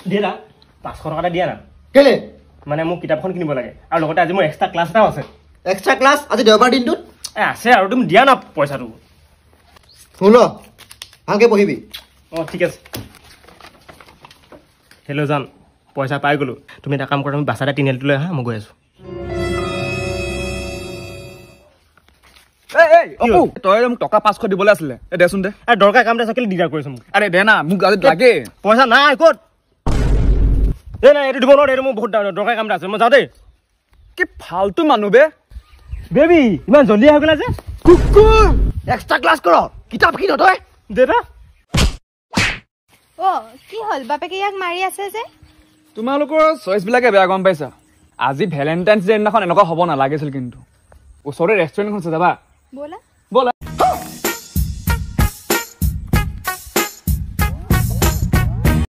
দিয়া না 500 টকা দিয়া না কেলে মানে মোক কিতাপখন কিনিব লাগে আৰু লগতে আজি মোৰ এক্সট্ৰা ক্লাছ এটাও আছে এক্সট্ৰা ক্লাছ আজি দেওবাৰ দিনটোত আছে আৰু তুমি দিয়া না পইচাটো শুন ভালকে পঢ়িবি ঠিক আছে হেল্ল' জান পইচা পাই গ'লো তুমি এটা কাম কৰা তুমি বাছাটা তিনিআলিটো লৈ আহা মই গৈ আছোঁ তই মোক টকা 500 দিবলৈ আছিলে দেচোন দে দৰকাৰ কাম এটা থাকিলে দিগদাৰ কৰিছো মোক আৰে দে না মোক আজি লাগে পইচা নাই ক'ত নাই এইটো দিব নোৱাৰো এইটো মোৰ বহুত দৰকাৰ কাম এটা আছে মই যাওঁ দেই কি ফাল্টু মানুহ বে বেবী ইমান জলদি আহি গ'লা যে কুকুৰ এক্সট্ৰা ক্লাছ কৰ কিতাপ কিন তই দেতা কি হ'ল বাপেকে ইয়াক মাৰি আছে যে তোমালোকৰ চইচবিলাকে বেয়া গম পাইছা আজি ভেলেণ্টাইন্স ডে দিনাখন এনেকুৱা হ'ব নালাগিছিল কিন্তু ওচৰতে ৰেষ্টুৰেণ্টখন আছে যাবা ব'লা